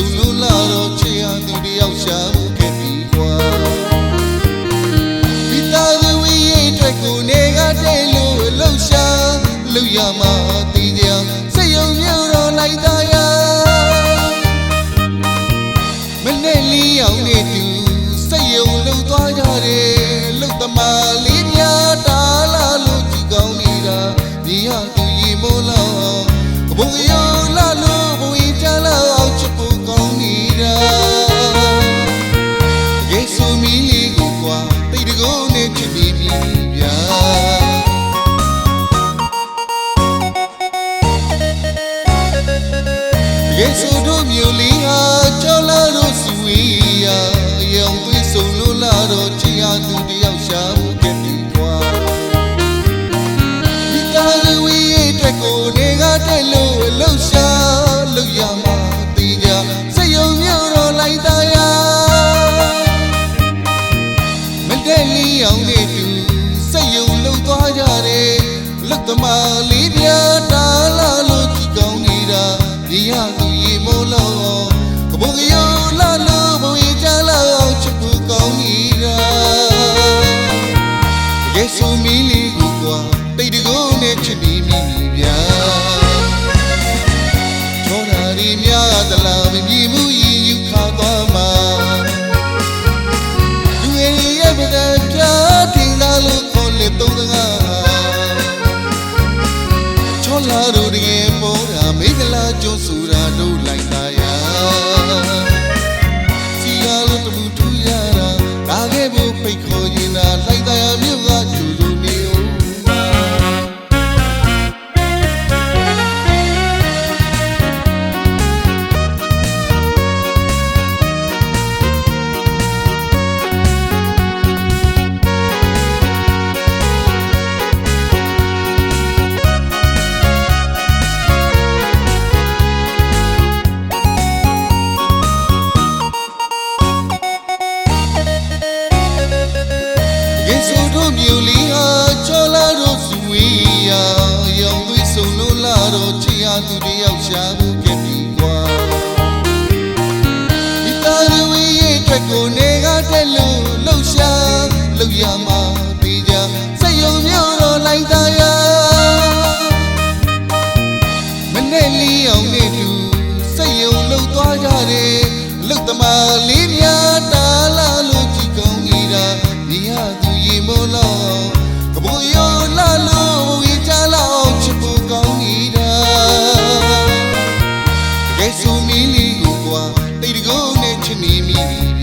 ဆုံလို့လာတော့ချစ်ရသူတယောက်ရှာမှုခဲ့ပြီကွာမိသားစုဝေးရဲ့အတွက်ကိုနေကတဲ့လို့လှုပ်ရှားလို့ရမှာတည်ကြစိတ်ယုံမြို့တော်လိုက်သားရမနဲ့လီအောင်နေသူစိတ်ယုံလို့သွားကြတယ်လှုပ်သမားလေးများတာလာလို့ကြည်ကောင်းနေတာဒီဟာသူရေမိုးလောက်ဘုံရောလာလို့ဘုံကြလာအောင်ချစ်ဖို့ကောင်းနေတာယေရှုမီလေးကိုကွာတိတ်တကုန်းနဲ့ချစ်ပြီးပြီဗျာယေရှုတို့မျိုးလေးဟာကြောက်လာတော့စူဝေးရရောင်သွေးဆုံလို့လာတော့ချစ်ရသူတယောက်ရှာဖို့ခဲ့ပြီကွာမိသားစုဝေးရဲ့အတွက်ကိုနေကတဲ့လို့လှုပ်ရှားလို့ရမှာတည်ကြစိတ်ယုံမြို့တော်လိုက်သားရမတဲ့လီအောင်နေသူစိတ်ယုံလို့သွားကြတယ်လှုပ်သမားလေးပြတာလာလို့ကြည်ကောင်းနေတာဒီရသူရေမိုးလို့ကဘုံရောလာလို့ဘုံကြလာအောင်ချစ်ဖို့ကောင်းနေတာယေရှုမီလေးကိုကွာတိတ်တကုန်းနဲ့ချစ်ပြီးမိဗျာထော်နာရီများသလားမမြည်မှုရင်ယူခါသွားမှာလူငယ်ရဲ့ဗဒံပြထင်လာလို့ခေါ်လေသုံးတကားချောလာတို့တကယ်မောတာမိကလာကျွန်းဆိုတာတို့လိုက်သားရစီရလို့တမှုထူရတာဒါခဲ့ဖို့ဖိတ်ခေါ်ရင်သာလိုက်သားရမြို့ကကျူလို့နေဦးယေရှုတို့မျိုးလေးဟာချောလာတော့စူဝေးရရောင်သွေးဆုံလို့လာတော့ချစ်ရသူတယောက်ရှာဖို့ခဲ့ပြီကွာမိသားစုဝေးရဲ့အတွက်ကိုနေကတဲ့လို့လှုပ်ရှားလို့ရမှာတည်ကြစိတ်ယုံမြို့တော်လိုက်သားရမနဲ့လီအောင်နေသူစိတ်ယုံလို့သွားကြတယ်လှုပ်သမားလေးများတာလာလို့ကြည်ကောင်းနေတာဒီဟာသူရေမိုးလို့ကဘုံရောလာလို့ဝေးကြလာအောင်ချစ်ဖို့ကောင်းနေတာယေရှုမီလေးကိုကွာတိတ်တကုန်းနဲ့ချစ်နေမိပြီ